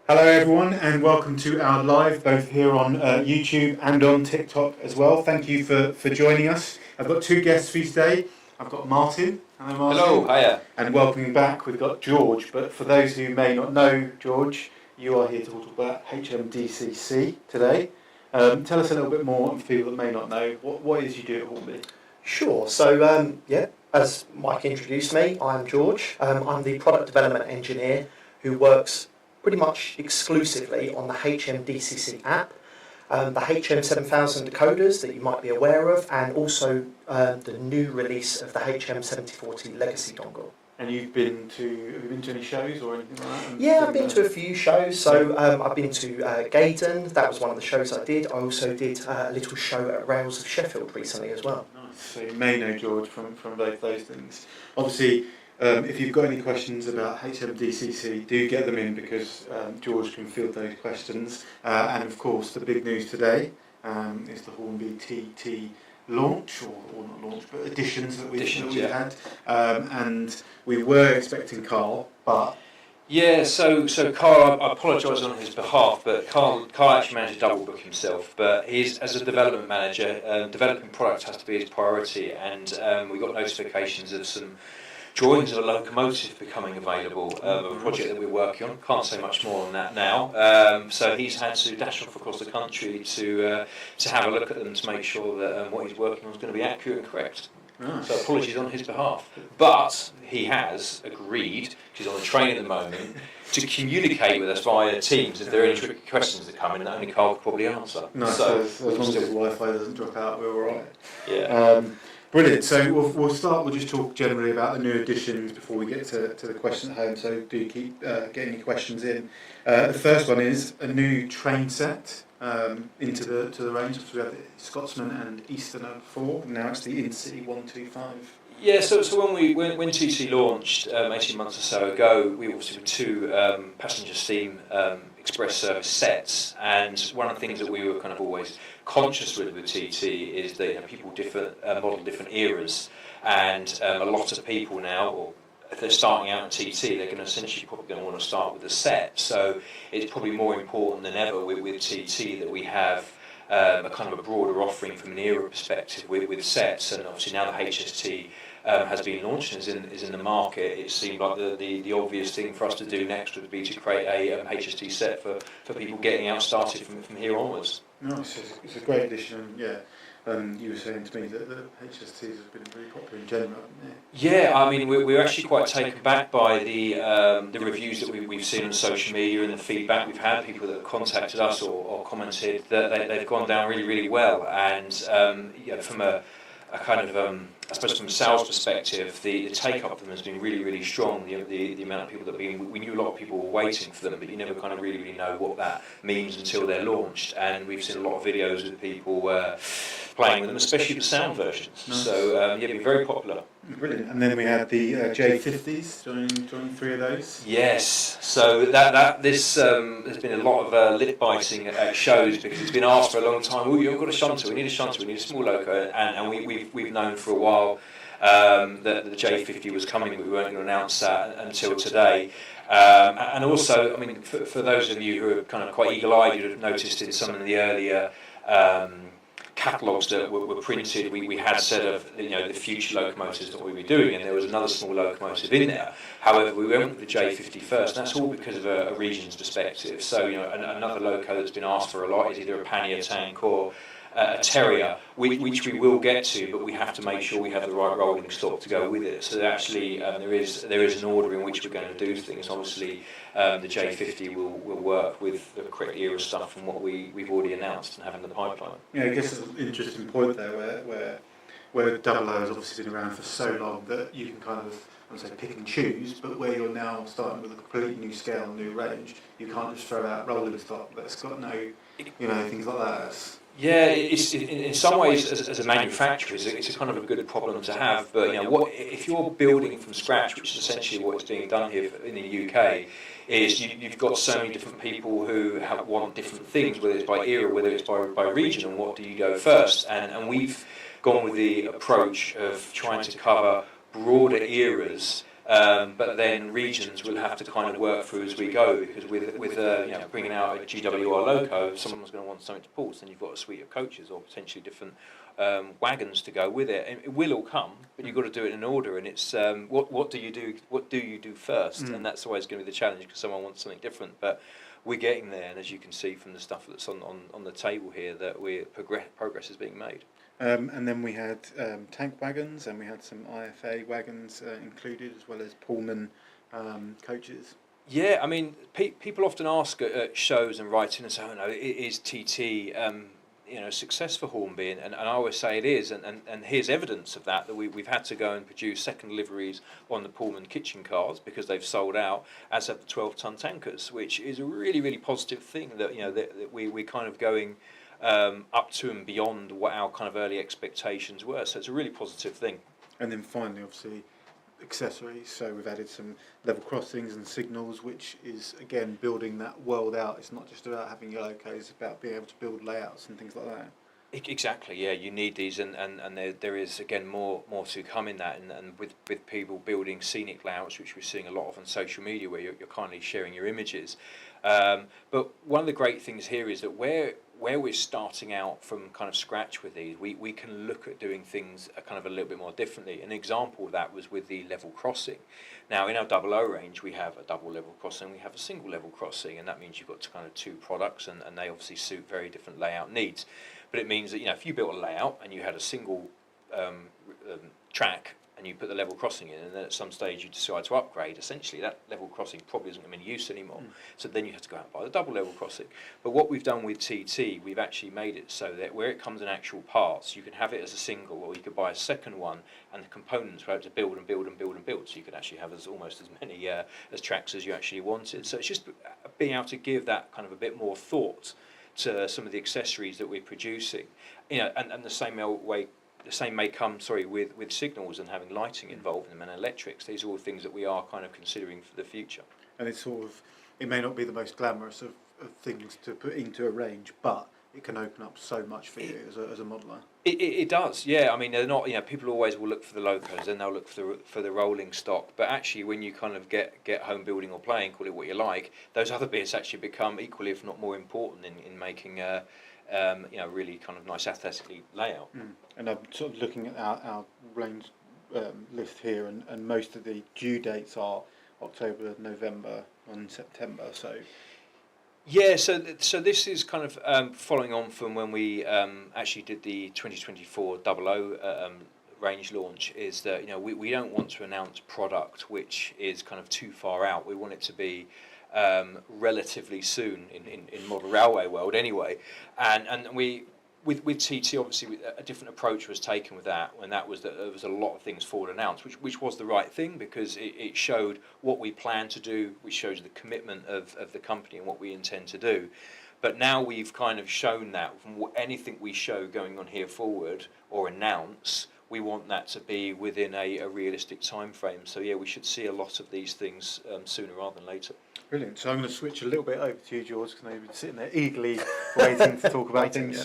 Hello everyone and welcome to our live, both here on YouTube and on TikTok as well. Thank you for joining us. I've got two guests for you today. I've got Martyn. Hello Martyn. Hello, hiya. And welcoming back, we've got George. But for those who may not know George, you are here to talk about HMIDCC today. Tell us a little bit more, and for people that may not know, what is you do at Hornby? Sure. So, as Mike introduced me, I'm George. I'm the product development engineer who works pretty much exclusively on the HMIDCC app, the HM7000 decoders that you might be aware of, and also the new release of the HM7040 legacy dongle. And have you been to any shows or anything like that? Yeah, I've been to a few shows. So I've been to Gaydon. That was one of the shows I did. I also did a little show at Rails of Sheffield recently as well. Nice. So you may know George from both those things. Obviously, if you've got any questions about HMIDCC, do get them in because George can field those questions. And of course, the big news today is the Hornby TT launch, or not launch, but additions that we've had. And we were expecting Carl, but... Yeah, so Carl, I apologise on his behalf, but Carl actually managed to double book himself. But he's, as a development manager, developing products has to be his priority, and we got notifications of some drawings of a locomotive becoming available, of a project that we're working on. Can't say much more on that now. So he's had to dash off across the country to have a look at them to make sure that what he's working on is going to be accurate and correct. Nice. So apologies on his behalf. But he has agreed, because he's on a train at the moment, to communicate with us via Teams if there are any tricky questions that come in that only Carl could probably answer. Nice. So as long as the Wi-Fi doesn't drop out, we're all right. Yeah. Brilliant. So we'll just talk generally about the new additions before we get to the question at home. So do keep getting your questions in. The first one is a new train set into the range. So we had the Scotsman and Easterner before. Now it's the Intercity 125. Yeah, so when TT launched 18 months or so ago, we obviously were two passenger steam express service sets, and one of the things that we were kind of always conscious with TT is that people model different eras, and a lot of people now, or if they're starting out in TT, they're going to essentially probably going to want to start with a set. So it's probably more important than ever with TT that we have a kind of a broader offering from an era perspective with sets, and obviously now the HST has been launched and is in the market. It seemed like the obvious thing for us to do next would be to create a HST set for people getting out started from here onwards. No, it's a great addition, yeah. You were saying to me that the HSTs have been very popular in general, haven't they? Yeah, I mean, we're actually quite taken back by the reviews that we've seen on social media and the feedback we've had. People that have contacted us or commented that they've gone down really, really well. And from a kind of, I suppose from a sales perspective, the take-up of them has been really, really strong. The amount of people that we knew a lot of people were waiting for them, but you never kind of really know what that means until they're launched. And we've seen a lot of videos of people playing with them, especially the sound versions. Nice. So been very popular. Brilliant. And then we had the J50s. Joining three of those. Yes. So there's been a lot of lip biting at shows because it's been asked for a long time. Oh, you've got a shunter. We need a shunter. We need a small loco. And we've known for a while that the J50 was coming, but we weren't going to announce that until today. And also, I mean, for those of you who are kind of quite eagle-eyed, you'd have noticed in some of the earlier catalogues that were printed, we had said of the future locomotives that we were doing, and there was another small locomotive in there. However, we went with the J50 first, and that's all because of a region's perspective. So another loco that's been asked for a lot is either a pannier tank or a terrier, which we will get to, but we have to make sure we have the right rolling stock to go with it. So actually, there is an order in which we're going to do things. Obviously, the J50 will work with the correct era stuff from what we've already announced and have in the pipeline. Yeah, I guess there's an interesting point there where Double O has obviously been around for so long that you can kind of, I would say, pick and choose, but where you're now starting with a completely new scale, new range, you can't just throw out rolling stock that's got no, things like that. Yeah, it's in some ways, as a manufacturer, it's a kind of a good problem to have. But if you're building from scratch, which is essentially what's being done here in the UK, is you've got so many different people who want different things, whether it's by era, whether it's by region, and what do you go first? And we've gone with the approach of trying to cover broader eras But then regions will have to kind of work through as we go, because with bringing out a GWR loco, if someone's going to want something to pull, so then you've got a suite of coaches or potentially different wagons to go with it. And it will all come, but you've got to do it in order. And it's what do you do? What do you do first? And that's always going to be the challenge, because someone wants something different. But we're getting there, and as you can see from the stuff that's on the table here, that progress is being made. And then we had tank wagons, and we had some IFA wagons included, as well as Pullman coaches. Yeah, I mean, people often ask at shows and writing and say, "Oh no, is TT success for Hornby?" And I always say it is, and here's evidence of that we've had to go and produce second deliveries on the Pullman kitchen cars because they've sold out, as have the 12-ton tankers, which is a really, really positive thing that that we're kind of going up to and beyond what our kind of early expectations were. So it's a really positive thing. And then finally, obviously, accessories. So we've added some level crossings and signals, which is again building that world out. It's not just about having your locos, it's about being able to build layouts and things like that. Exactly, yeah. You need these, and there is again more to come in that, and with people building scenic layouts, which we're seeing a lot of on social media, where you're kindly sharing your images. But one of the great things here is that where we're starting out from kind of scratch with these, we can look at doing things kind of a little bit more differently. An example of that was with the level crossing. Now in our 00 range, we have a double level crossing, we have a single level crossing, and that means you've got kind of two products, and they obviously suit very different layout needs. But it means that if you built a layout and you had a single track, and you put the level crossing in, and then at some stage you decide to upgrade, essentially that level crossing probably isn't going to be in use anymore. So then you have to go out and buy the double level crossing. But what we've done with TT, we've actually made it so that where it comes in actual parts, you can have it as a single, or you could buy a second one, and the components were able to build and build and build and build. So you could actually have almost as many as tracks as you actually wanted. So it's just being able to give that kind of a bit more thought to some of the accessories that we're producing, and the same way. The same may come, with signals and having lighting involved in them, and electrics. These are all things that we are kind of considering for the future. And it's it may not be the most glamorous of things to put into a range, but it can open up so much for you as a modeller. It does, yeah. I mean, they're not. People always will look for the locos, then they'll look for the rolling stock. But actually, when you kind of get home building or playing, call it what you like, those other bits actually become equally, if not more important, in making really kind of nice aesthetically layout. And I'm sort of looking at our range list here, and most of the due dates are October, November, and September. So. Yeah, so this is kind of following on from when we actually did the 2024 00 range launch. Is that we don't want to announce product which is kind of too far out. We want it to be relatively soon in model railway world anyway, and we with TT obviously a different approach was taken with that, and that was that there was a lot of things forward announced, which was the right thing, because it showed what we plan to do, which shows the commitment of the company and what we intend to do. But now we've kind of shown that from anything we show going on here forward or announce, we want that to be within a realistic time frame. So yeah, we should see a lot of these things sooner rather than later. Brilliant. So I'm going to switch a little bit over to you, George, because you've been sitting there eagerly waiting to talk about things. Yeah.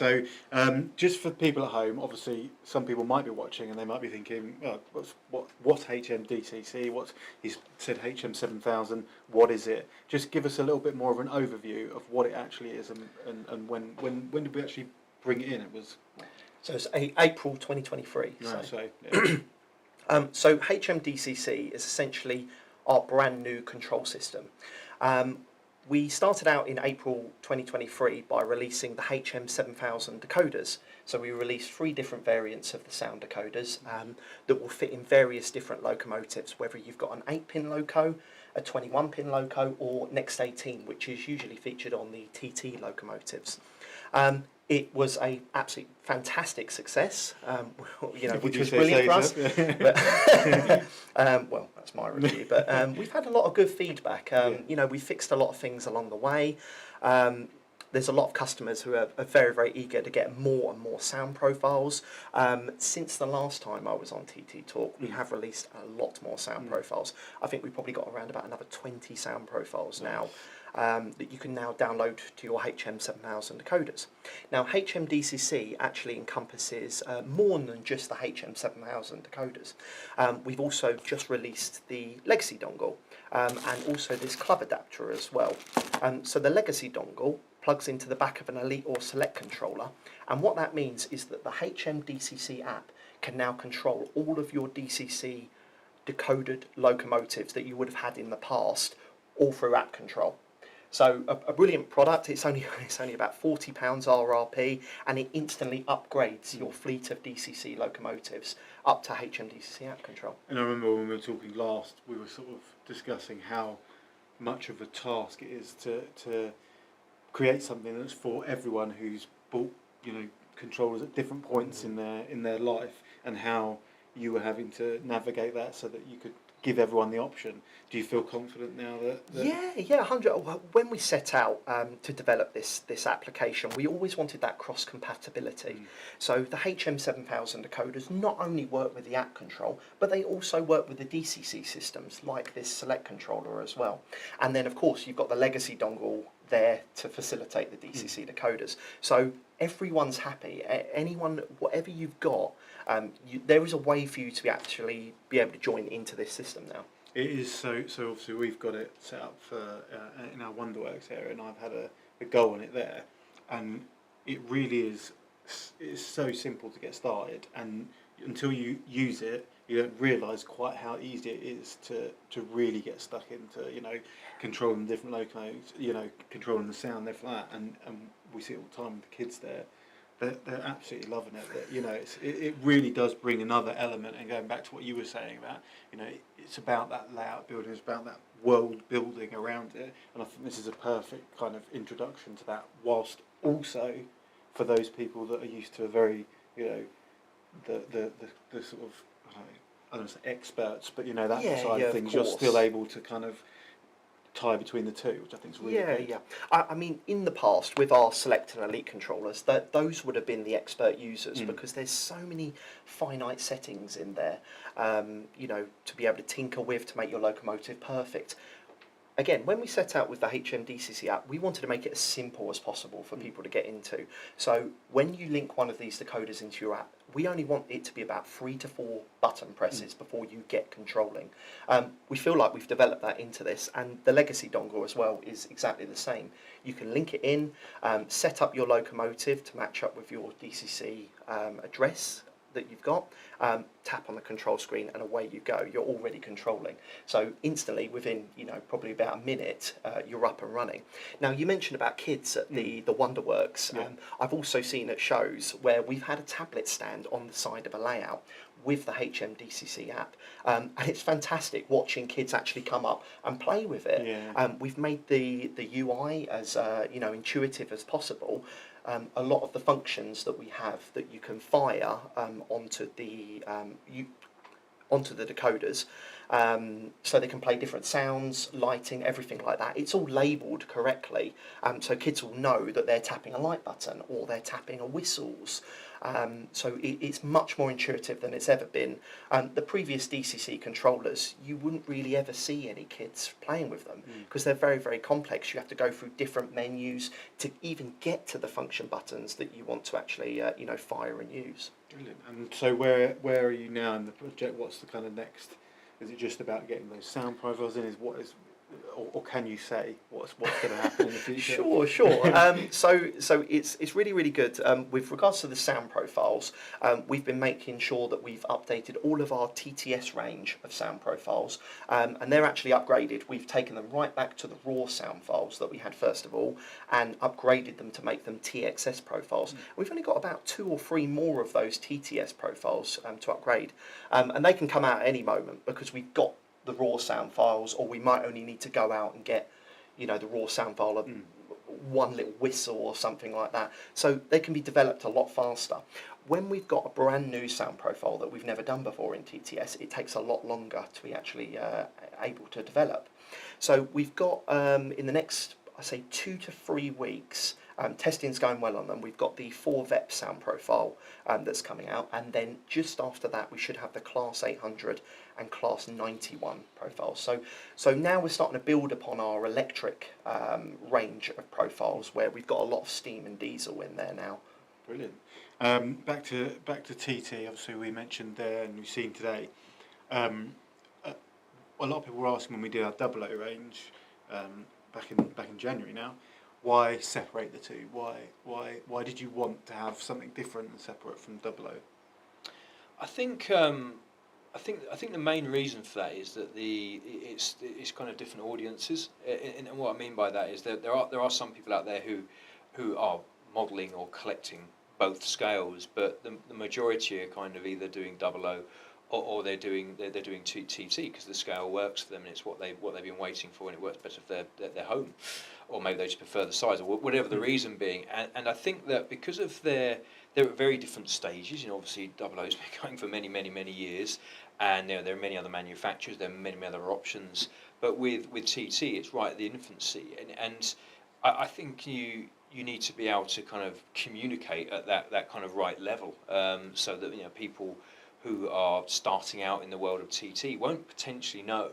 So just for people at home, obviously some people might be watching and they might be thinking, what's HMDCC? He's said HM7000. What is it? Just give us a little bit more of an overview of what it actually is, and when did we actually bring it in? It was. So it's April 2023. No, So HMDCC is essentially our brand new control system. We started out in April 2023 by releasing the HM7000 decoders. So we released 3 different variants of the sound decoders that will fit in various different locomotives, whether you've got an 8-pin loco, a 21-pin loco, or Next 18, which is usually featured on the TT locomotives. It was a absolutely fantastic success, which was brilliant for us. But, well, that's my review. But we've had a lot of good feedback. We fixed a lot of things along the way. there's a lot of customers who are very, very eager to get more and more sound profiles. Since the last time I was on TT Talk, we have released a lot more sound profiles. I think we've probably got around about another 20 sound profiles now that you can now download to your HM7000 decoders. Now, HMDCC actually encompasses more than just the HM7000 decoders. We've also just released the legacy dongle and also this club adapter as well. So the legacy dongle plugs into the back of an Elite or Select controller, and what that means is that the HMDCC app can now control all of your DCC decoded locomotives that you would have had in the past, all through app control. So a brilliant product. It's only about £40 RRP, and it instantly upgrades your fleet of DCC locomotives up to HMDCC app control. And I remember when we were talking last, we were sort of discussing how much of a task it is to create something that's for everyone who's bought, controllers at different points in their life, and how you were having to navigate that so that you could give everyone the option. Do you feel confident now that Yeah, 100. When we set out to develop this application, we always wanted that cross compatibility. So the HM7000 decoders not only work with the app control, but they also work with the DCC systems like this Select controller as well. And then of course you've got the legacy dongle there to facilitate the DCC decoders. So everyone's happy. Anyone, whatever you've got, there is a way for you to actually be able to join into this system now. it is so obviously we've got it set up for in our Wonderworks area, and I've had a go on it there, and it really is, it's so simple to get started, and until you use it you don't realise quite how easy it is to really get stuck into controlling different locomotives, controlling the sound, everything like that, and we see it all the time with the kids there. They're absolutely loving it. It really does bring another element. And going back to what you were saying about, it's about that layout building, it's about that world building around it. And I think this is a perfect kind of introduction to that. Whilst also for those people that are used to a very, the sort of I don't want to say experts, but that side of things, you're still able to kind of tie between the two, which I think is really good. Yeah. I mean, in the past, with our Select and Elite controllers, those would have been the expert users because there's so many finite settings in there, to be able to tinker with to make your locomotive perfect. Again, when we set out with the HMDCC app, we wanted to make it as simple as possible for people to get into. So when you link one of these decoders into your app, we only want it to be about 3 to 4 button presses before you get controlling. We feel like we've developed that into this, and the legacy dongle as well is exactly the same. You can link it in, set up your locomotive to match up with your DCC address that you've got, tap on the control screen and away you go. You're already controlling. So instantly, within probably about a minute, you're up and running. Now, you mentioned about kids at the Wonderworks. Yeah. I've also seen at shows where we've had a tablet stand on the side of a layout with the HMDCC app, and it's fantastic watching kids actually come up and play with it. Yeah. We've made the UI as intuitive as possible. A lot of the functions that we have that you can fire onto the decoders, so they can play different sounds, lighting, everything like that. It's all labelled correctly, so kids will know that they're tapping a light button or they're tapping a whistles. So it's much more intuitive than it's ever been. The previous DCC controllers, you wouldn't really ever see any kids playing with them because they're very, very complex. You have to go through different menus to even get to the function buttons that you want to actually fire and use. Brilliant. And so where are you now in the project? What's the kind of next? Is it just about getting those sound profiles in? Or can you say what's going to happen in the future? Sure. So it's really, really good. With regards to the sound profiles, we've been making sure that we've updated all of our TTS range of sound profiles, and they're actually upgraded. We've taken them right back to the raw sound files that we had first of all, and upgraded them to make them TXS profiles. We've only got about 2 or 3 more of those TTS profiles to upgrade, and they can come out at any moment because we've got the raw sound files, or we might only need to go out and get the raw sound file of one little whistle or something like that, so they can be developed a lot faster. When we've got a brand new sound profile that we've never done before in TTS, it takes a lot longer to be actually able to develop. So we've got in the next, I say 2 to 3 weeks, Testing's going well on them. We've got the 4VEP sound profile that's coming out, and then just after that we should have the Class 800 and Class 91 profiles. So now we're starting to build upon our electric range of profiles, where we've got a lot of steam and diesel in there now. Brilliant. Back to TT. Obviously, we mentioned there, and we've seen today. A lot of people were asking when we did our 00 range back in January. Now, why separate the two? Why did you want to have something different and separate from 00? I think the main reason for that is that it's kind of different audiences, and what I mean by that is that there are some people out there who are modelling or collecting both scales, but the majority are kind of either doing 00 or they're doing TT because the scale works for them and it's what they've been waiting for, and it works better if they're home, or maybe they just prefer the size, or whatever the reason being. And I think that because of they're at very different stages. Obviously 00's been going for many years, and there are many other manufacturers, there are many other options. But with TT, it's right at the infancy, and I think you need to be able to kind of communicate at that kind of right level, so that people who are starting out in the world of TT won't potentially know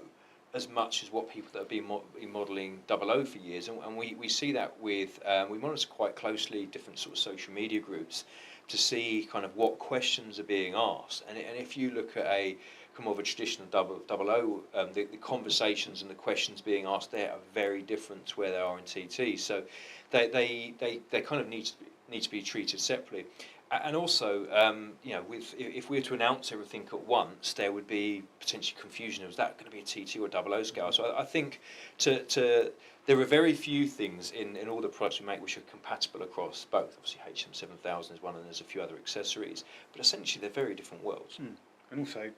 as much as what people that have been modelling 00 for years, and we see that with we monitor quite closely different sort of social media groups to see kind of what questions are being asked, and if you look at a more of a traditional 00, the conversations and the questions being asked there are very different to where they are in TT, so they kind of need to be treated separately. And also, if we were to announce everything at once, there would be potentially confusion. Is that going to be a TT or 00 scale? So I think there are very few things in all the products we make which are compatible across both. Obviously, HM7000 is one, and there's a few other accessories. But essentially, they're very different worlds. And also,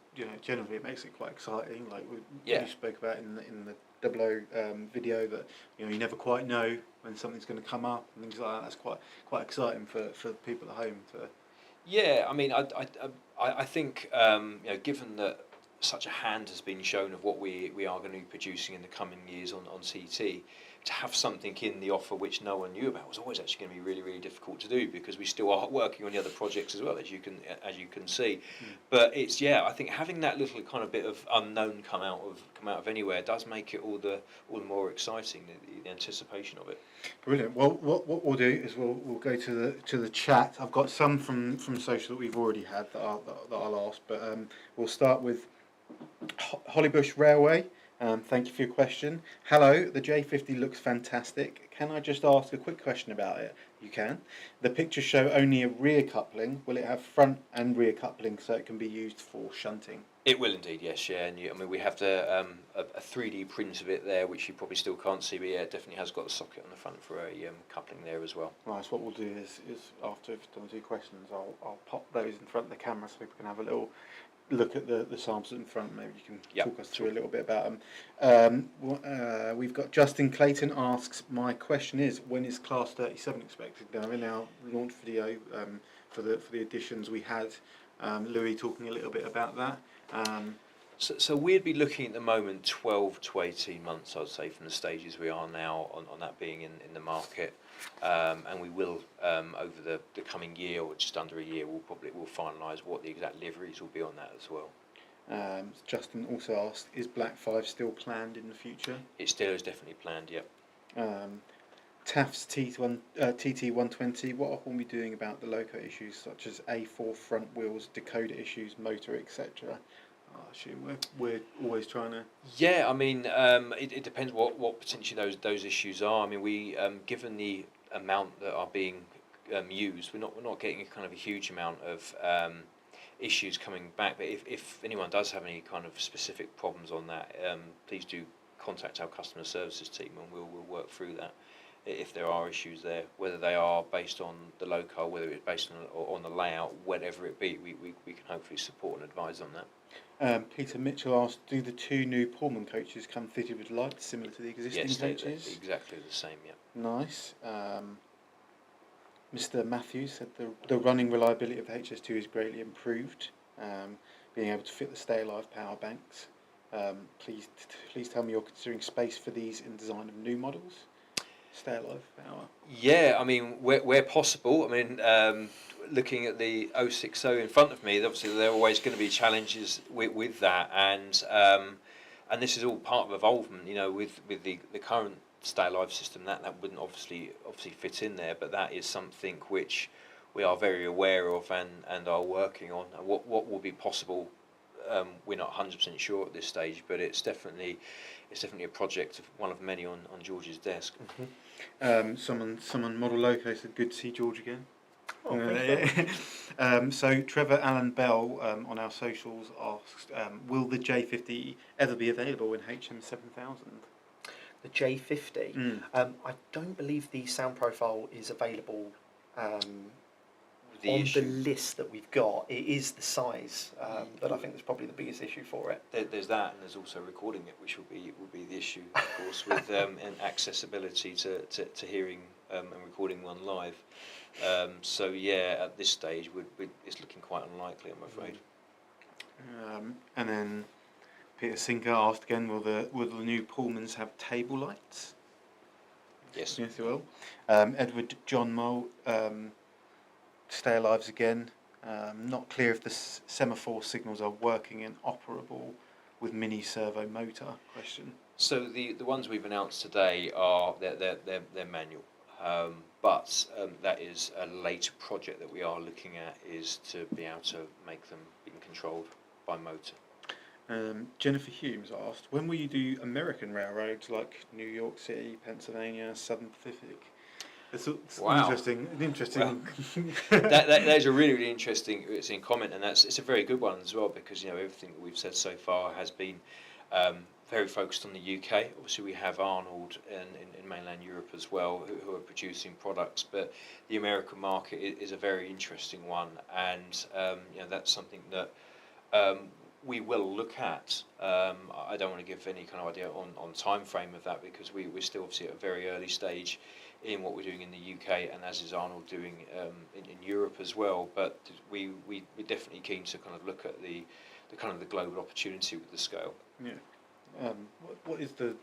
generally it makes it quite exciting. Like we spoke about in the 00 video, that you never quite know when something's going to come up and things like that. That's quite exciting for people at home. Yeah, I mean, I think given that such a hand has been shown of what we are going to be producing in the coming years on CT, to have something in the offer which no one knew about was always actually going to be really difficult to do, because we still are working on the other projects as well, as you can see. But it's I think having that little kind of bit of unknown come out of anywhere does make it all the more exciting, the anticipation of it. Brilliant. Well, what we'll do is we'll go to the chat. I've got some from social that we've already had that I'll ask, but we'll start with Hollybush Railway. Thank you for your question. Hello, the J50 looks fantastic. Can I just ask a quick question about it? You can. The pictures show only a rear coupling. Will it have front and rear coupling so it can be used for shunting? It will indeed, yes, yeah. And we have a 3D print of it there, which you probably still can't see, but it definitely has got a socket on the front for a coupling there as well. Nice. What we'll do is after I've done 2 questions, I'll pop those in front of the camera so people can have a little look at the samples in front. Maybe you can talk us through a little bit about them. We've got Justin Clayton asks, my question is, when is Class 37 expected? Now in our launch video for the editions we had Louis talking a little bit about that. So we'd be looking at the moment 12 to 18 months, I'd say, from the stages we are now on that being in the market. And we will, over the coming year or just under a year, we'll finalise what the exact liveries will be on that as well. Justin also asked, is Black 5 still planned in the future? It still is definitely planned, yep. TAF's TT120, what are Hornby doing about the loco issues such as A4 front wheels, decoder issues, motor, etc.? I assume we're always trying to... Yeah, I mean, it depends what potentially those issues are. I mean, we given the amount that are being used, we're not getting a kind of a huge amount of issues coming back. But if anyone does have any kind of specific problems on that, please do contact our customer services team, and we'll work through that. If there are issues there, whether they are based on the loco, whether it's based on the layout, whatever it be, we can hopefully support and advise on that. Peter Mitchell asked, do the 2 new Pullman coaches come fitted with lights similar to the existing coaches? Yes, exactly the same, yeah. Nice. Mr. Matthews said the running reliability of the HS2 is greatly improved, being able to fit the Stay Alive power banks. Please tell me you're considering space for these in design of new models. stay alive power? Yeah, I mean, where possible. I mean, looking at the 060 in front of me, obviously there are always going to be challenges with that, and this is all part of evolvement. You know, with the current stay alive system, that wouldn't obviously fit in there, but that is something which we are very aware of and are working on. And what will be possible, we're not 100% sure at this stage, but it's definitely a project, one of many on George's desk. Someone Model Loco said, good to see George again. Oh, thank you. So Trevor Allen Bell on our socials asked, will the J50 ever be available in HM7000? The J50. I don't believe the sound profile is available The on issue, the list that we've got. It is the size that I think is probably the biggest issue for it. there's that, and there's also recording it, which will be the issue, of course, with and accessibility to hearing and recording one live. So yeah, at this stage, it's looking quite unlikely, I'm afraid. And then Peter Sinker asked again, will the new Pullmans have table lights? Yes. Yes, they will. Edward John Mole, stay alives again. Not clear if the semaphore signals are working and operable with mini servo motor. Question. So the ones we've announced today are they're manual, but that is a later project that we are looking at, is to be able to make them being controlled by motor. Jennifer Humes asked, when will you do American railroads like New York City, Pennsylvania, Southern Pacific? It's Wow. Interesting. Well, that is a really interesting comment, and it's a very good one as well, because everything that we've said so far has been very focused on the UK. Obviously, we have Arnold in mainland Europe as well, who are producing products, but the American market is a very interesting one, and that's something that we will look at. I don't want to give any kind of idea on time frame of that, because we're still obviously at a very early stage in what we're doing in the UK, and as is Arnold doing in Europe as well. But we're definitely keen to kind of look at the kind of the global opportunity with the scale. Yeah. What is the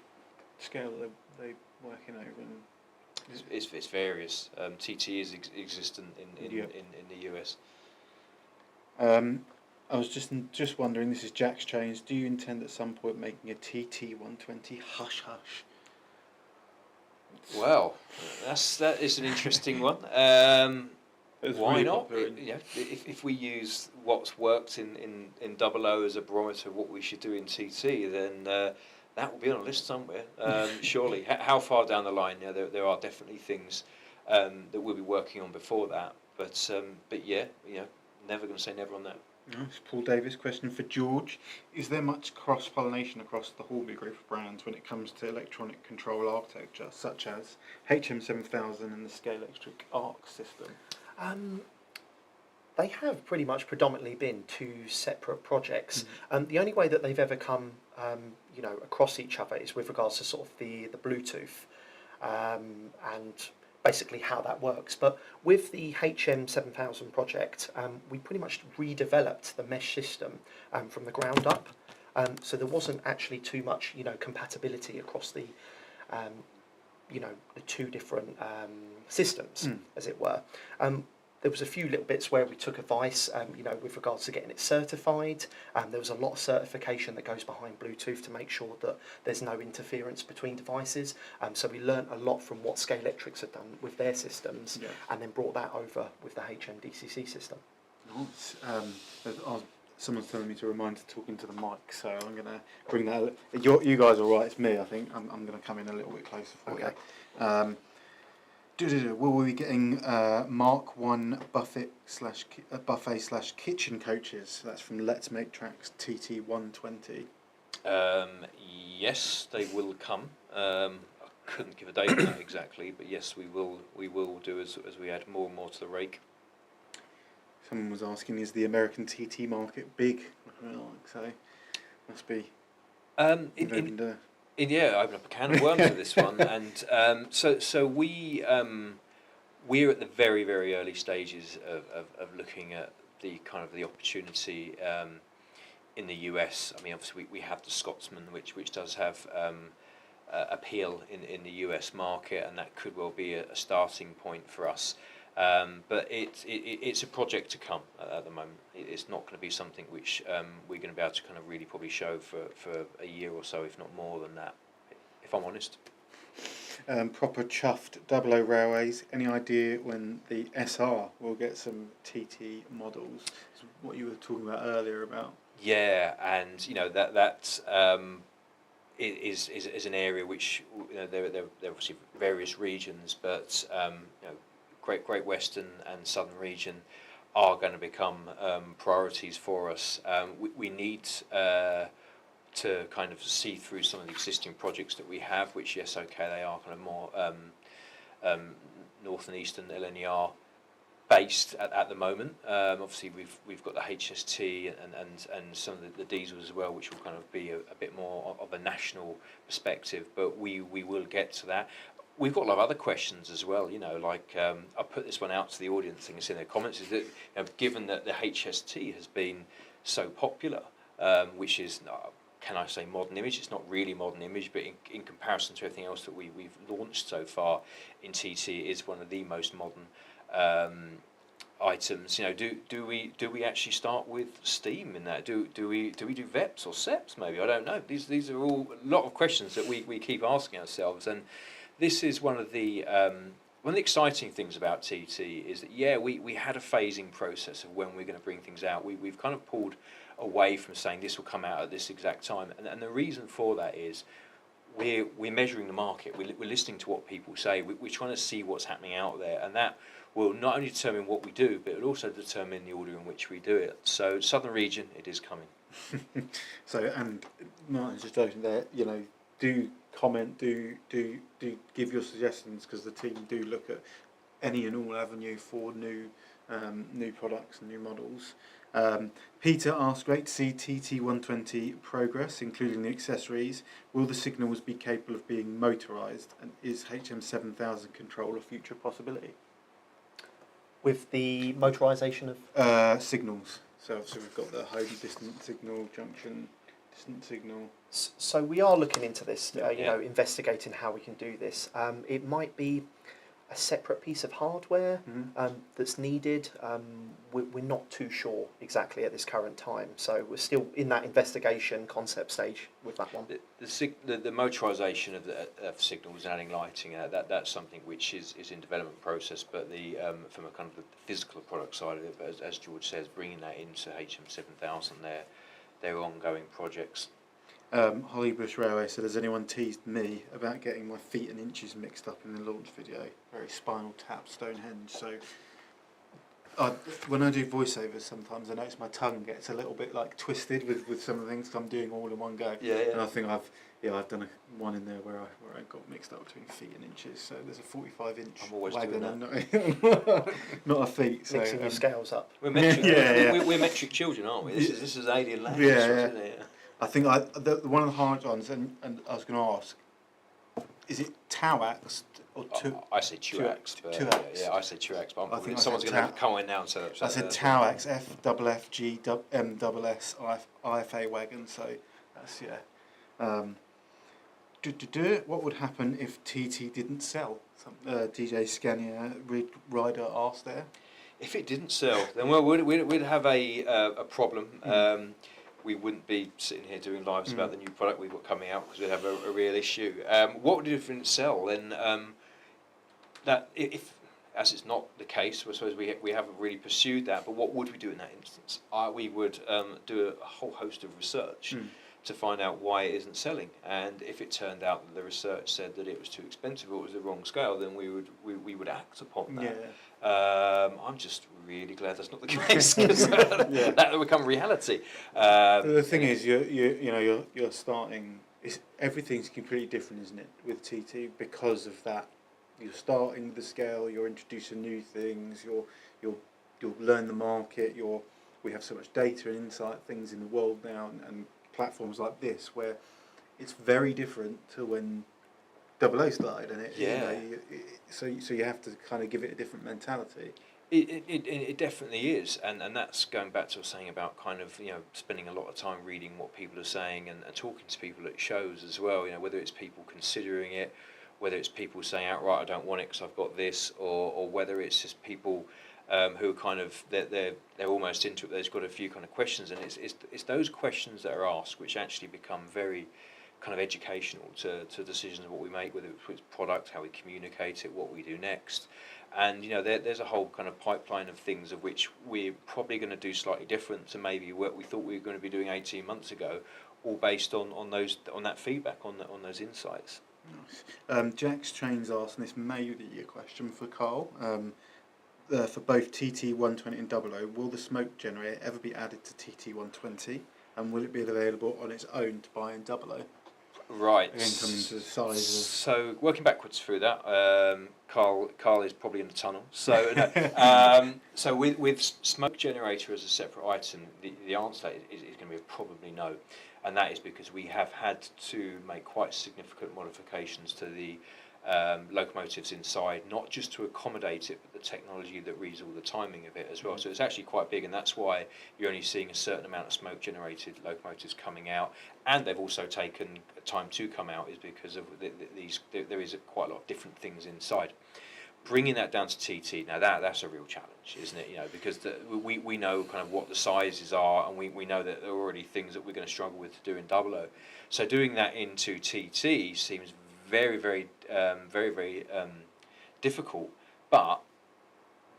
scale that they working over in? It's various. TT is existent in the US. I was just wondering, this is Jack's Chains, do you intend at some point making a TT120 hush hush? Well, that is an interesting one. Why really not? popular If we use what's worked in 00 as a barometer of what we should do in TT, then that will be on a list somewhere. Surely. How far down the line? There are definitely things that we'll be working on before that. But yeah, never going to say never on that. Nice. Paul Davis, question for George. Is there much cross-pollination across the Hornby group of brands when it comes to electronic control architecture, such as HM7000 and the Scalextric ARC system? They have pretty much predominantly been two separate projects. The only way that they've ever come, across each other is with regards to sort of the Bluetooth and basically how that works. But with the HM7000 project, we pretty much redeveloped the mesh system from the ground up. So there wasn't actually too much, compatibility across the, the two different systems, as it were. There was a few little bits where we took advice, with regards to getting it certified. There was a lot of certification that goes behind Bluetooth to make sure that there's no interference between devices. So we learnt a lot from what Scalextric had done with their systems, and then brought that over with the HMIDCC system. Nice. Someone's telling me to remind to talk into the mic, so I'm going to bring that. You guys are right. It's me. I think I'm going to come in a little bit closer for you. Will we be getting Mark 1 buffet/kitchen coaches? That's from Let's Make Tracks TT120. Yes, they will come. I couldn't give a date on that exactly, but yes, we will do as we add more and more to the rake. Someone was asking, is the American TT market big? So must be. Open up a can of worms with this one, and so we're at the very, very early stages of looking at the kind of the opportunity in the US. I mean, obviously we have the Scotsman, which does have appeal in the US market, and that could well be a starting point for us. But it's a project to come at the moment. It's not going to be something which we're going to be able to kind of really probably show for a year or so, if not more than that, if I'm honest. Proper chuffed 00 railways. Any idea when the SR will get some TT models? It's what you were talking about earlier about. Yeah, and you know that is an area which, you know, there are obviously various regions, but you know, Great Western and Southern region are going to become priorities for us. We need to kind of see through some of the existing projects that we have, which, yes, okay, they are kind of more north and eastern LNER based at the moment. Obviously, we've got the HST and some of the diesels as well, which will kind of be a bit more of a national perspective. But we will get to that. We've got a lot of other questions as well. You know, like I put this one out to the audience, and it's in their comments. Is that, you know, given that the HST has been so popular, which is, can I say modern image? It's not really modern image, but in comparison to everything else that we've launched so far in TT, it is one of the most modern items. You know, do we actually start with steam in that? Do we do VEPs or SEPs? Maybe, I don't know. These are all a lot of questions that we keep asking ourselves, and this is one of the exciting things about TT is that, yeah, we had a phasing process of when we're going to bring things out. We've kind of pulled away from saying this will come out at this exact time, and the reason for that is we're measuring the market. We're listening to what people say. We're trying to see what's happening out there, and that will not only determine what we do, but it will also determine the order in which we do it. So Southern region, it is coming. So, and Martyn's just opening there, you know, do comment, do give your suggestions, because the team do look at any and all avenue for new products and new models. Peter asks, great to see TT120 progress, including the accessories. Will the signals be capable of being motorised, and is HM7000 control a future possibility? With the motorisation of signals. So obviously we've got the home distant signal, junction distant signal. So we are looking into this, you Yeah. know, investigating how we can do this. It might be a separate piece of hardware that's needed. We're not too sure exactly at this current time, so we're still in that investigation concept stage with that one. The motorisation of signals and adding lighting, that's something which is in development process, but from a kind of the physical product side of it, but as George says, bringing that into HM7000, they're ongoing projects. Hollybush Railway said, has anyone teased me about getting my feet and inches mixed up in the launch video? Very Spinal Tap, Stonehenge. So when I do voiceovers, sometimes I notice my tongue gets a little bit like twisted with some of the things, 'cause I'm doing all in one go. Yeah. And I think I've done one in there where I got mixed up between feet and inches. So there's a 45-inch I'm always wagon doing and not a feet. So, Mixing your scales up. We're metric, Yeah. We're metric children, aren't we? This is alien language. Yeah. Isn't it? I think one of the hard ones, and I was going to ask, is it Tauax or I say Tuax, but Tuax. I say Tuax, but I think someone's going to come in now and say that. I said Tauax, FFFG IFA wagon, so that's, yeah. What would happen if TT didn't sell? DJ Scania Rider asked there. If it didn't sell, then we'd have a problem. We wouldn't be sitting here doing lives about the new product we've got coming out, because we'd have a real issue. What would it if it didn't sell? Then that if, as it's not the case, I suppose we haven't really pursued that. But what would we do in that instance? We would do a whole host of research to find out why it isn't selling. And if it turned out that the research said that it was too expensive or it was the wrong scale, then we would act upon that. Yeah. I'm just really glad that's not the case, because that will become reality. The thing is, you're starting. Everything's completely different, isn't it, with TT, because of that. You're starting the scale. You're introducing new things. You'll learn the market. We have so much data and insight things in the world now, and platforms like this where it's very different to when 00 started, and so you have to kind of give it a different mentality. It definitely is, and that's going back to saying about kind of spending a lot of time reading what people are saying and talking to people at shows as well. Whether it's people considering it, whether it's people saying outright I don't want it because I've got this, or whether it's just people who are kind of they're almost into it. They've got a few kind of questions, and it's those questions that are asked which actually become very kind of educational to decisions of what we make, whether it's product, how we communicate it, what we do next. And there's a whole kind of pipeline of things of which we're probably going to do slightly different to maybe what we thought we were going to be doing 18 months ago, all based on that feedback, on those insights. Nice. Jack's Trains asked, and this may be a question for Carl, for both TT120 and 00, will the smoke generator ever be added to TT120, and will it be available on its own to buy in 00? Right. Again, coming to the size of... So working backwards through that, Carl is probably in the tunnel. So so with smoke generator as a separate item, the answer is going to be probably no, and that is because we have had to make quite significant modifications to the locomotives inside, not just to accommodate it, but the technology that reads all the timing of it as well. So it's actually quite big, and that's why you're only seeing a certain amount of smoke-generated locomotives coming out, and they've also taken time to come out, is because of these. There is quite a lot of different things inside. Bringing that down to TT, now that's a real challenge, isn't it? Because we know kind of what the sizes are, and we know that there are already things that we're going to struggle with to do in 00. So doing that into TT seems very, very difficult, but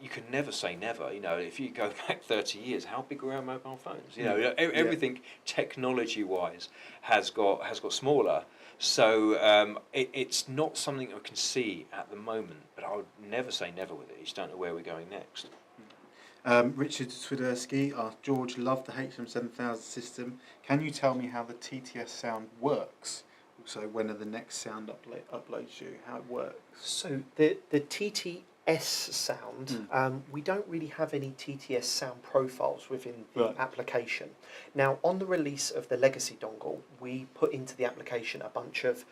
you can never say never. If you go back 30 years, how big were our mobile phones? Everything technology-wise has got smaller. So it's not something I can see at the moment, but I would never say never with it. You just don't know where we're going next. Richard Swiderski asked, George, love the HM7000 system. Can you tell me how the TTS sound works? So when are the next sound uploads due? How it works? So the TTS sound, we don't really have any TTS sound profiles within the application. Now, on the release of the legacy dongle, we put into the application a bunch of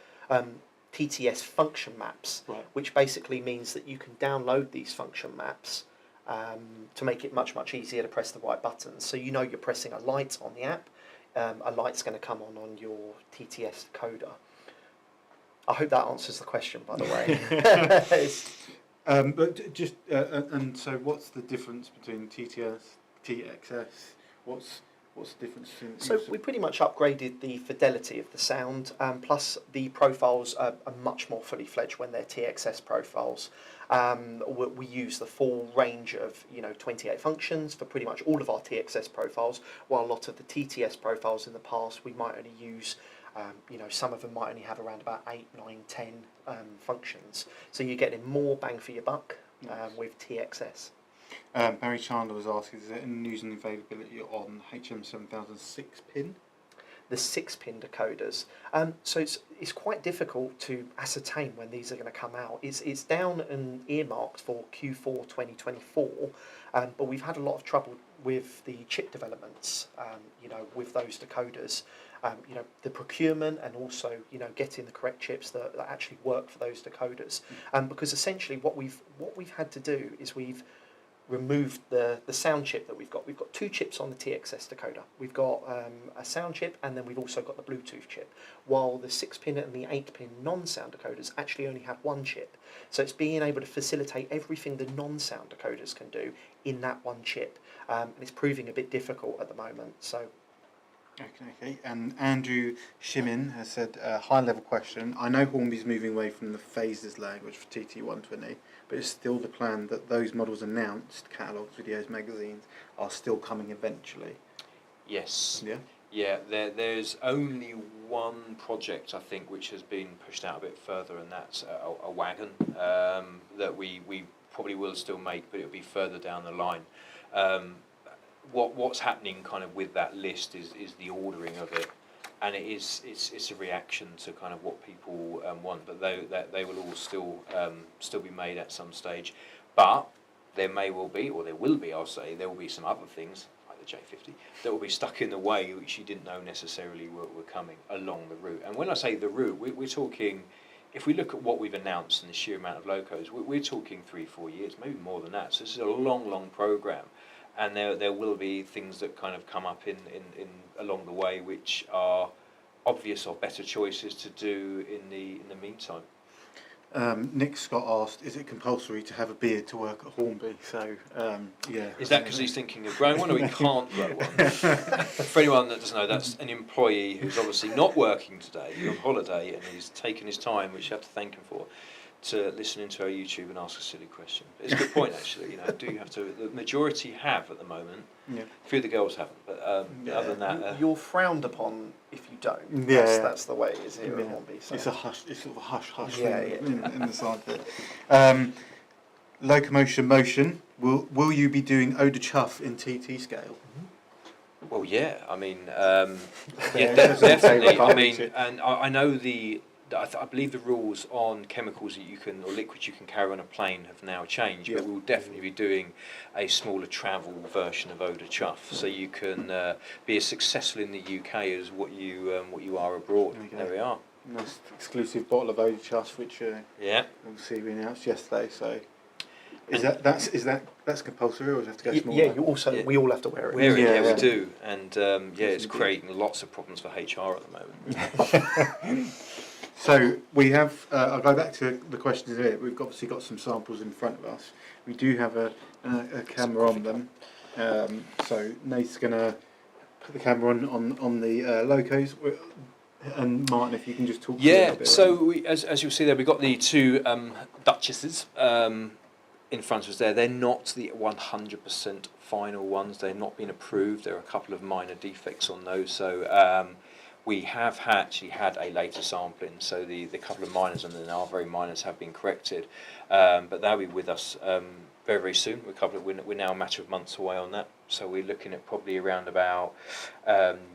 TTS function maps, which basically means that you can download these function maps to make it much, much easier to press the right buttons. So you're pressing a light on the app. A light's going to come on your TTS decoder. I hope that answers the question, by the way. But just and so, what's the difference between TTS, TXS? What's the difference between? So we pretty much upgraded the fidelity of the sound, plus the profiles are much more fully fledged when they're TXS profiles. We use the full range of 28 functions for pretty much all of our TXS profiles, while a lot of the TTS profiles in the past we might only use. Some of them might only have around about 8, 9, 10 functions. So you're getting more bang for your buck with TXS. Barry Chandler was asking, is there any news and availability on HM7000 6-pin? The 6-pin decoders. So it's quite difficult to ascertain when these are going to come out. It's down and earmarked for Q4 2024, but we've had a lot of trouble with the chip developments, with those decoders. The procurement and also getting the correct chips that actually work for those decoders. Because essentially what we've had to do is we've removed the sound chip that we've got. We've got 2 chips on the TXS decoder. We've got a sound chip, and then we've also got the Bluetooth chip, while the 6-pin and the 8-pin non-sound decoders actually only have 1 chip. So it's being able to facilitate everything the non-sound decoders can do in that 1 chip, and it's proving a bit difficult at the moment. So. Okay. And Andrew Shimin has said, high-level question. I know Hornby's moving away from the phases language for TT120, but it's still the plan that those models announced, catalogues, videos, magazines, are still coming eventually? Yes. Yeah? Yeah, there's only one project, I think, which has been pushed out a bit further, and that's a wagon that we probably will still make, but it'll be further down the line. What's happening kind of with that list is the ordering of it, and it's a reaction to kind of what people want, but they will all still be made at some stage. But there may well be, or there will be, I'll say, there will be some other things like the J50 that will be stuck in the way which you didn't know necessarily were coming along the route. And when I say the route, we're talking if we look at what we've announced and the sheer amount of locos, we're talking 3-4 years, maybe more than that. So this is a long program, and there will be things that kind of come up in along the way which are obvious or better choices to do in the meantime. Nick Scott asked, is it compulsory to have a beard to work at Hornby? So, yeah. Is that because he's thinking of growing one, or he can't grow one? For anyone that doesn't know, that's an employee who's obviously not working today, he's on holiday, and he's taken his time, which you have to thank him for, to listen into our YouTube and ask a silly question. It's a good point, actually. You know, do you have to? The majority have at the moment. Yeah. A few of the girls haven't, but other than that, you're frowned upon if you don't. Yeah, That's the way it is here at Hornby. So. It's a hush. It's sort of a hush Yeah, in the side bit. Locomotion motion. Will you be doing Oda Chuff in TT scale? well, yeah. I mean, Yeah, definitely. I mean, it. and I know I believe the rules on chemicals that you can, or liquids you can carry on a plane have now changed, but we'll definitely be doing a smaller travel version of Oda Chuff, so you can be as successful in the UK as what you are abroad. There we are. Nice exclusive bottle of Oda Chuff, which Yeah. obviously we announced yesterday. So, that's compulsory, or does it have to go smaller? Yeah, we all have to wear it. We do, and it's creating lots of problems for HR at the moment. So we have. I'll go back to the questions here. We've obviously got some samples in front of us. We do have a camera on them. So Nate's going to put the camera on the locos. And Martyn, if you can just talk. Yeah. A bit So as you'll see there, we've got the two Duchesses in front of us there. They're not the 100% final ones. They've not been approved. There are a couple of minor defects on those. So. We have actually had a later sampling, so the couple of minors and then our very minors have been corrected, but they'll be with us very soon. We're now a matter of months away on that, so we're looking at probably around about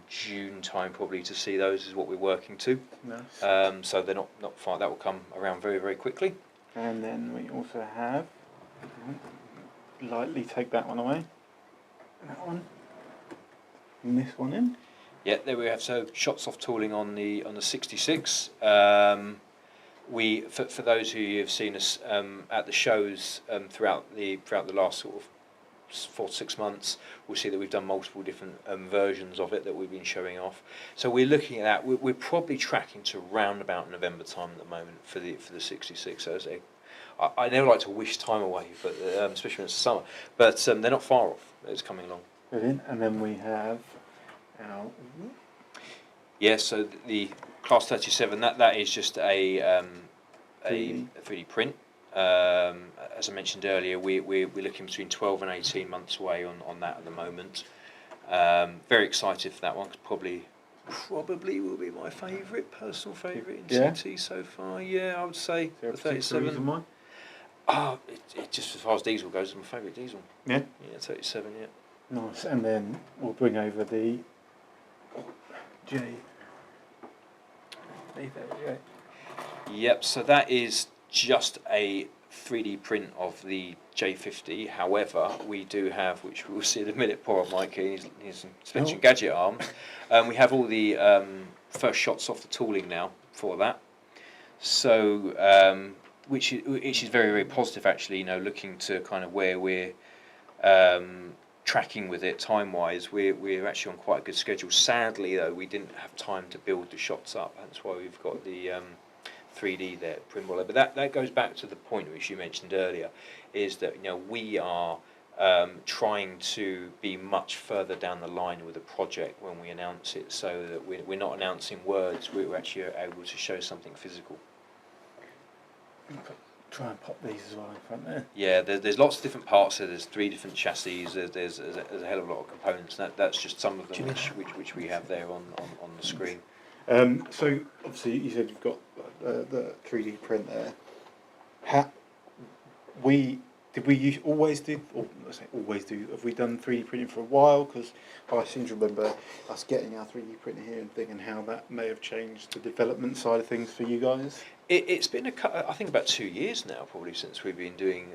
June time probably to see those is what we're working to. Nice. So they're not far. That will come around very quickly. And then we also have. Lightly take that one away. That one. And this one in. Yeah, there we have. So shots off tooling on the 66. We for those who have seen us at the shows throughout the last sort of 4 to 6 months, we'll see that we've done multiple different versions of it that we've been showing off. So we're looking at that. We're probably tracking to round about November time at the moment for the 66. So I never like to wish time away, but especially when it's summer. But they're not far off. It's coming along. Brilliant. And then we have. Yeah, so the Class 37, that is just a 3D print. As I mentioned earlier, we're looking between 12 and 18 months away on that at the moment. Very excited for that one, 'cause probably will be my personal favourite in CT so far. Yeah, I would say the 37. It just as far as diesel goes, it's my favourite diesel. Yeah? Yeah, 37, yeah. Nice. And then we'll bring over the J. There we go. Yep, so that is just a 3D print of the J50. However, we do have, which we'll see in a minute, poor old Mike, he's suspension gadget arms. We have all the first shots off the tooling now for that. So, which is very positive actually. You know, looking to kind of where we're tracking with it time-wise, we're actually on quite a good schedule. Sadly, though, we didn't have time to build the shots up. That's why we've got the 3D there, Primwell. But that goes back to the point which you mentioned earlier, is that we are trying to be much further down the line with the project when we announce it, so that we're not announcing words. We're actually able to show something physical. Try and pop these as well in front there. Yeah, there's lots of different parts there. There's 3 different chassis. There's a hell of a lot of components. That's just some of them which we have there on the screen. So obviously you said you've got the 3D print there. Did we always do, or I say always do, have we done 3D printing for a while? Because I seem to remember us getting our 3D printer here and thinking how that may have changed the development side of things for you guys. It's been I think about 2 years now, probably, since we've been doing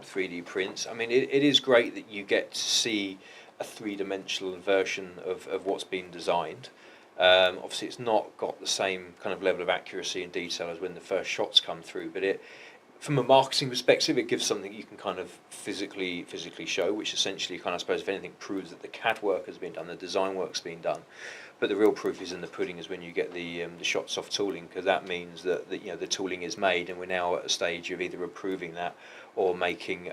3D prints. I mean, it is great that you get to see a 3-dimensional version of what's been designed. Obviously, it's not got the same kind of level of accuracy and detail as when the first shots come through, but from a marketing perspective, it gives something you can kind of physically show, which essentially kind of, I suppose, if anything, proves that the CAD work has been done, the design work's been done. But the real proof is in the pudding is when you get the shots off tooling, because that means that the tooling is made, and we're now at a stage of either approving that or making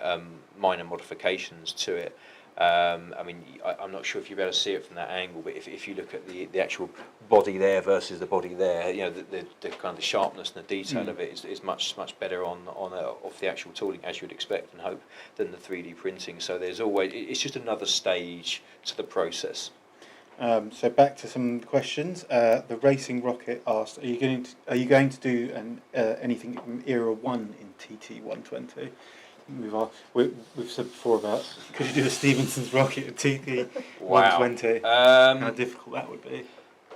minor modifications to it. I mean, I'm not sure if you'll be able to see it from that angle, but if you look at the actual body there versus the body there, the kind of the sharpness and the detail of it is much better off the actual tooling, as you'd expect and hope, than the 3D printing. So it's just another stage to the process. So back to some of the questions. The Racing Rocket asked, are you going to do anything from Era 1 in TT120? We've said before about, could you do a Stephenson's rocket at TT120? How difficult that would be.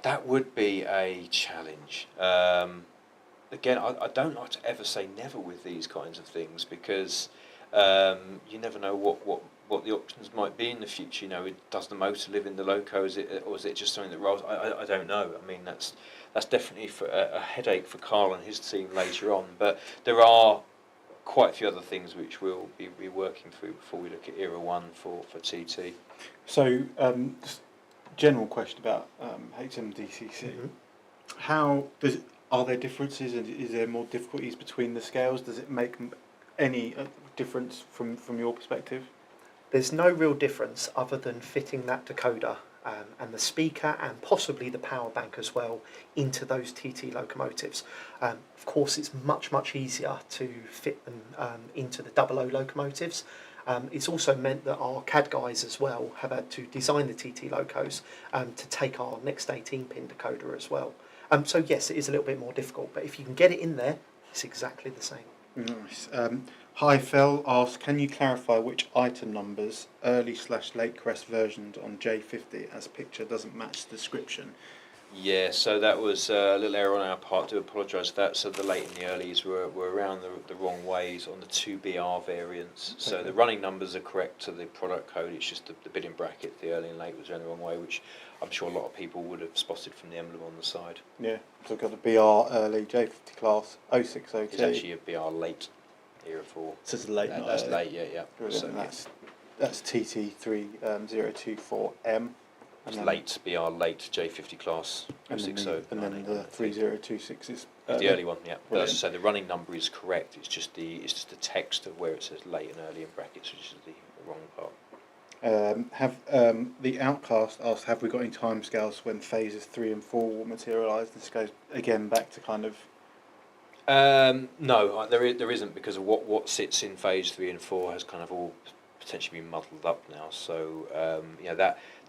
That would be a challenge. Again, I don't like to ever say never with these kinds of things, because you never know what the options might be in the future. Does the motor live in the loco, or is it just something that rolls? I don't know. I mean, that's definitely for a headache for Carl and his team later on. But there are quite a few other things which we'll be working through before we look at Era 1 for TT. So, just general question about HMDCC. Mm-hmm. Are there differences, and is there more difficulties between the scales? Does it make any difference from your perspective? There's no real difference other than fitting that decoder and the speaker and possibly the power bank as well into those TT locomotives. Of course, it's much easier to fit them into the 00 locomotives. It's also meant that our CAD guys as well have had to design the TT locos to take our next 18-pin decoder as well. So yes, it is a little bit more difficult, but if you can get it in there, it's exactly the same. Nice. Hi Phil asked, can you clarify which item numbers, early/late crest versions on J50 as picture doesn't match the description? Yeah, so that was a little error on our part. Do apologise for that. So the late and the earlies were around the wrong ways on the 2BR variants. So the running numbers are correct to the product code. It's just the bit in bracket, the early and late was going the wrong way, which I'm sure a lot of people would have spotted from the emblem on the side. Yeah, so we've got the BR early, J50 class, 0602. It's actually a BR late, Era 4. So it's late, not that's early. late, yeah. So that's TT3024M. It's late, BR late, J50 class, 060. And then the 3026 is the early one, yeah. But as I say, the running number is correct. It's just the text of where it says late and early in brackets, which is the wrong part. The Outcast asked, have we got any timescales when phases 3 and 4 will materialise? This goes again back to kind of. No, there isn't, because of what sits in phase 3 and 4 has kind of all potentially been muddled up now. So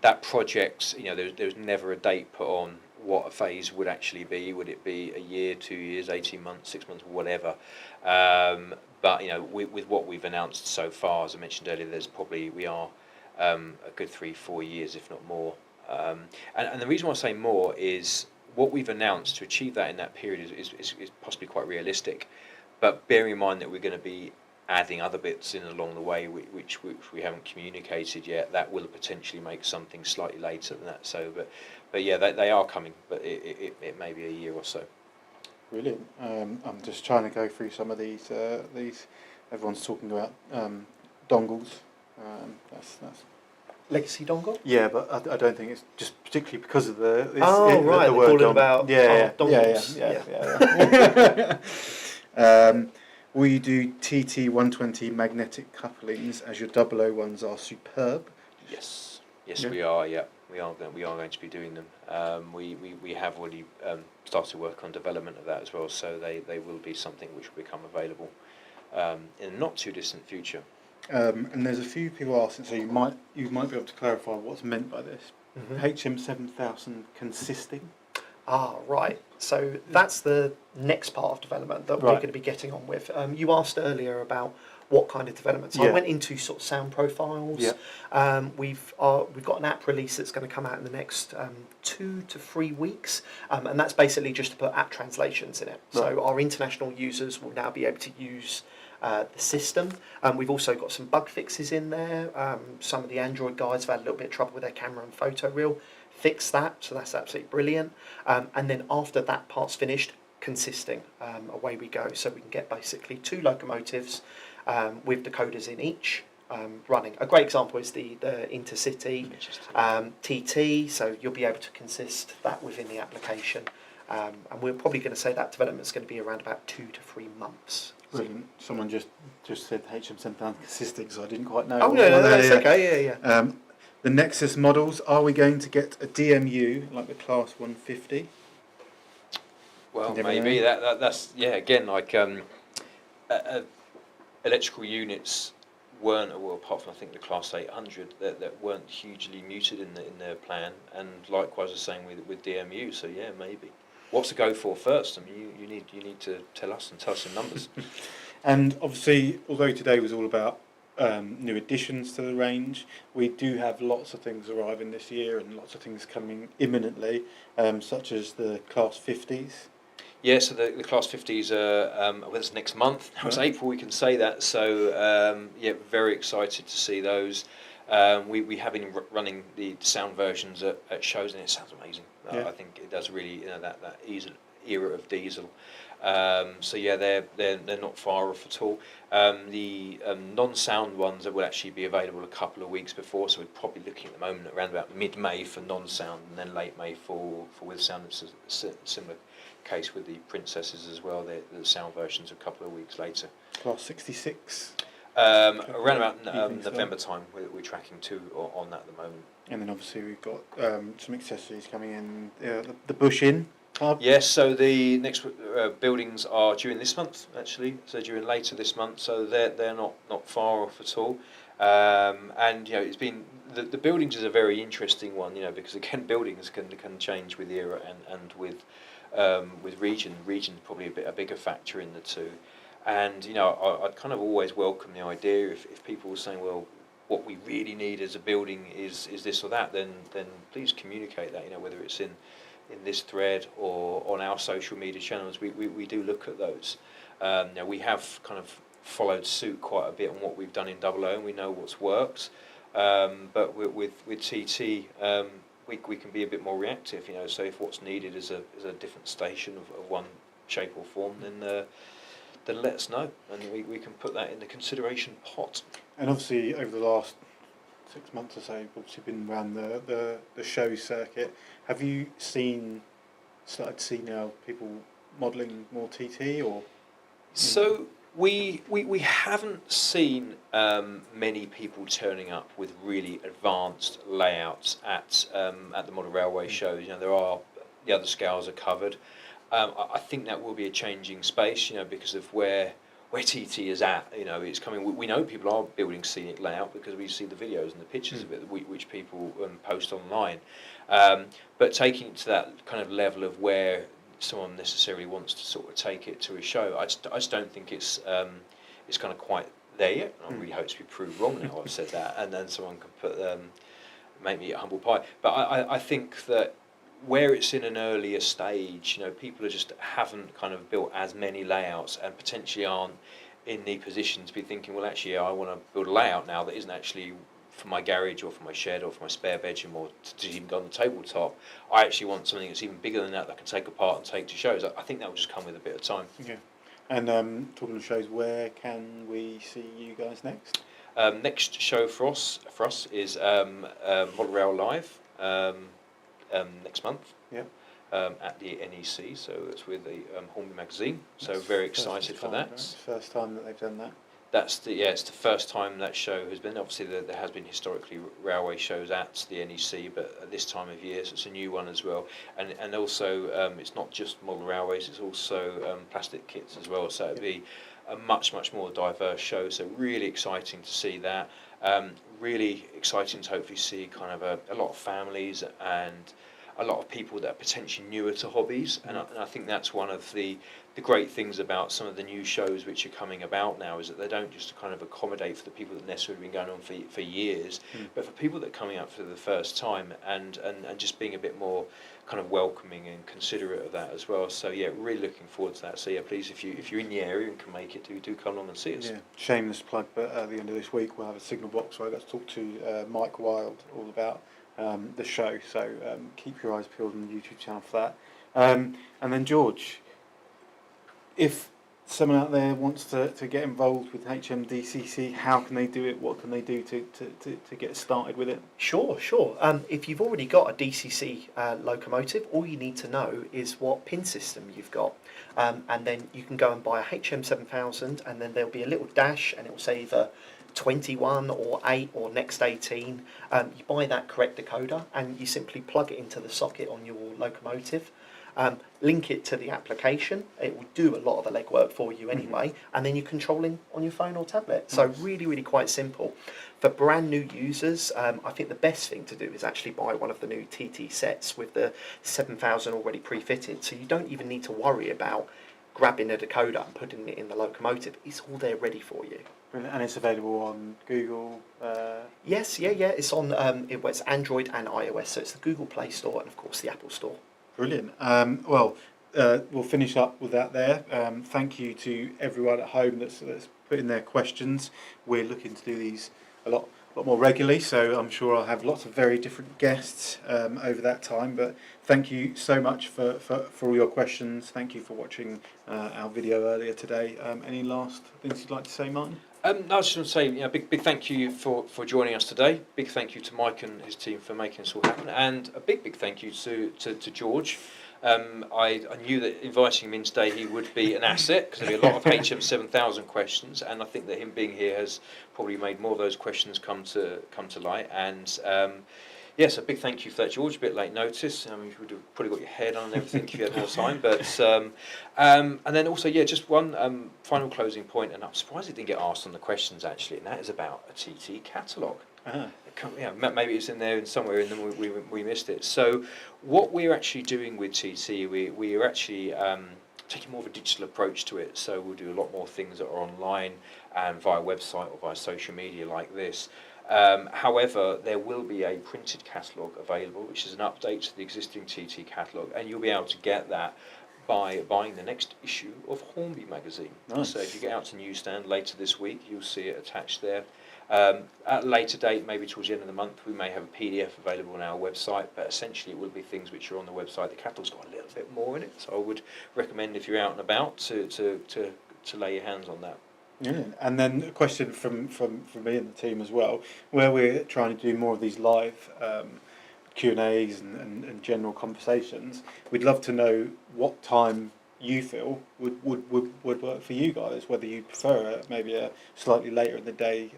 that project, there's never a date put on what a phase would actually be. Would it be a year, 2 years, 18 months, 6 months, whatever? But with what we've announced so far, as I mentioned earlier, we are a good 3-4 years, if not more. And the reason why I say more is what we've announced to achieve that in that period is possibly quite realistic. But bear in mind that we're going to be adding other bits in along the way which we haven't communicated yet. That will potentially make something slightly later than that. So, but yeah, they are coming, but it may be a year or so. Brilliant. I'm just trying to go through some of these. Everyone's talking about dongles. That's Legacy dongle? Yeah, but I don't think it's just particularly because of the. Right. The word about dongles. Yeah. Will you do TT120 magnetic couplings, as your 00 ones are superb? Yes, we are. Yeah, we are going to be doing them. We have already started work on development of that as well. So they will be something which will become available in a not too distant future. And there's a few people asking, so you might be able to clarify what's meant by this. Mm-hmm. HM7000 consisting. Right. So that's the next part of development that we're going to be getting on with. You asked earlier about what kind of development. So I went into sort of sound profiles. Yeah. We've got an app release that's going to come out in the next 2 to 3 weeks, and that's basically just to put app translations in it. Right. So our international users will now be able to use the system. We've also got some bug fixes in there. Some of the Android guys have had a little bit of trouble with their camera and photo reel. fix that, so that's absolutely brilliant. And then after that part's finished, consisting, away we go. So we can get basically 2 locomotives with decoders in each. Running. A great example is the Intercity TT, so you'll be able to consist that within the application. And we're probably going to say that development is going to be around about 2 to 3 months. Brilliant. Someone just said HM7000 consisting, so I didn't quite know. Oh, no, that's okay, yeah. The Nexus models, are we going to get a DMU like the Class 150? Well, maybe that's again, like electrical units weren't, well, apart from I think the Class 800, that weren't hugely muted in their plan, and likewise the same with DMU. So yeah, maybe. What's to go for first? I mean, you need to tell us some numbers. And obviously, although today was all about new additions to the range, we do have lots of things arriving this year and lots of things coming imminently, such as the Class 50s. Yeah, so the Class 50s are with us next month. Now it's April, we can say that. So yeah, very excited to see those. We have been running the sound versions at shows, and it sounds amazing. I think it does really, that era of diesel. So yeah, they're not far off at all. The non-sound ones will actually be available a couple of weeks before, so we're probably looking at the moment around about mid-May for non-sound, and then late May for with sound. It's a similar case with the Princesses as well. The sound versions a couple of weeks later. Class 66. Around about November time, we're tracking 2 on that at the moment. And then obviously we've got some accessories coming in. The Bush-in Club. Yes, so the next buildings are due in this month, actually. So due in later this month, so they're not far off at all. And it's been the buildings is a very interesting one, because again buildings can change with era and with region. Region's probably a bigger factor in the two. And I'd kind of always welcome the idea if people were saying, well, what we really need as a building is this or that, then please communicate that. Whether it's in this thread or on our social media channels, we do look at those. We have kind of followed suit quite a bit on what we've done in Double O, and we know what's worked. But with TT, we can be a bit more reactive. So if what's needed is a different station of one shape or form, then let us know, and we can put that in the consideration pot. And obviously, over the last 6 months or so, you've obviously been around the show circuit. Have you started to see now people modelling more TT, or? So we haven't seen many people turning up with really advanced layouts at the model railway shows. There are the other scales are covered. I think that will be a changing space, because of where TT is at. It's coming. We know people are building scenic layout because we see the videos and the pictures of it, which people post online. But taking it to that kind of level of where someone necessarily wants to sort of take it to a show, I just don't think it's kind of quite there yet. I really hope to be proved wrong now. I've said that, and then someone can make me a humble pie. But I think that where it's in an earlier stage, people just haven't kind of built as many layouts and potentially aren't in the position to be thinking, well, actually, I want to build a layout now that isn't actually for my garage or for my shed or for my spare bedroom or to even go on the tabletop. I actually want something that's even bigger than that I can take apart and take to shows. I think that will just come with a bit of time. Okay. And talking of shows, where can we see you guys next? Next show for us is Model Rail Live. Next month, at the NEC, so it's with the Hornby magazine. So That's very excited for that. Right? First time that they've done that. It's the first time that show has been. Obviously, there has been historically railway shows at the NEC, but at this time of year, so it's a new one as well. And also, it's not just model railways; it's also plastic kits as well. So it'd be a much more diverse show. So really exciting to see that. Really exciting to hopefully see kind of a lot of families and a lot of people that are potentially newer to hobbies, and I think that's one of the great things about some of the new shows which are coming about now, is that they don't just kind of accommodate for the people that necessarily been going on for years, but for people that are coming out for the first time, and just being a bit more kind of welcoming and considerate of that as well. So yeah, really looking forward to that. So yeah, please, if you're in the area and can make it, do come along and see us. Yeah, shameless plug, but at the end of this week we'll have a signal box where I got to talk to Mike Wild all about the show. So keep your eyes peeled on the YouTube channel for that. And then George, if someone out there wants to get involved with HMDCC, how can they do it? What can they do to get started with it? Sure. If you've already got a DCC locomotive, all you need to know is what pin system you've got. And then you can go and buy a HM7000, and then there'll be a little dash, and it will say either 21 or 8 or next 18. You buy that correct decoder, and you simply plug it into the socket on your locomotive. Link it to the application. It will do a lot of the legwork for you anyway, and then you're controlling on your phone or tablet. So really quite simple. For brand new users, I think the best thing to do is actually buy one of the new TT sets with the 7000 already pre-fitted, so you don't even need to worry about grabbing a decoder and putting it in the locomotive. It's all there ready for you. And it's available on Google? Yes, it's on it's Android and iOS, so it's the Google Play Store and of course the Apple Store. Brilliant. We'll finish up with that there. Thank you to everyone at home that's put in their questions. We're looking to do these a lot more regularly, so I'm sure I'll have lots of very different guests over that time. But thank you so much for all your questions. Thank you for watching our video earlier today. Any last things you'd like to say, Martyn? No, I was just going to say, big thank you for joining us today. Big thank you to Mike and his team for making this all happen, and a big thank you to George. I knew that inviting him in today he would be an asset, because there'll be a lot of HM7000 questions, and I think that him being here has probably made more of those questions come to light. And yes, a big thank you for that, George. A bit late notice. You would have probably got your head on and everything if you had more time. But and then also, just one final closing point, and I'm surprised it didn't get asked on the questions actually, and that is about a TT catalogue. Maybe it's in there and somewhere, and then we missed it. So what we're actually doing with TT, we are actually taking more of a digital approach to it. So we'll do a lot more things that are online and via website or via social media like this. However, there will be a printed catalogue available, which is an update to the existing TT catalogue, and you'll be able to get that by buying the next issue of Hornby magazine. Nice. So if you get out to newsstand later this week, you'll see it attached there. At a later date, maybe towards the end of the month, we may have a PDF available on our website, but essentially it will be things which are on the website. The catalogue's got a little bit more in it, so I would recommend, if you're out and about, to lay your hands on that. Yeah, and then a question from me and the team as well, where we're trying to do more of these live Q&As and general conversations. We'd love to know what time you feel would work for you guys, whether you prefer maybe a slightly later in the day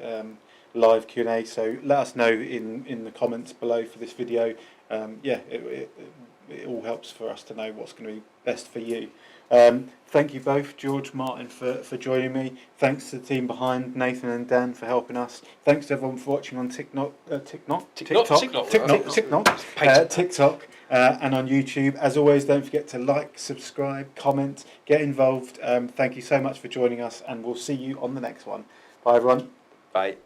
live Q&A. So let us know in the comments below for this video. It all helps for us to know what's going to be best for you. Thank you both, George, Martyn, for joining me. Thanks to the team behind, Nathan and Dan, for helping us. Thanks to everyone for watching on TikTok, and on YouTube. As always, don't forget to like, subscribe, comment, get involved. Thank you so much for joining us, and we'll see you on the next one. Bye, everyone. Bye.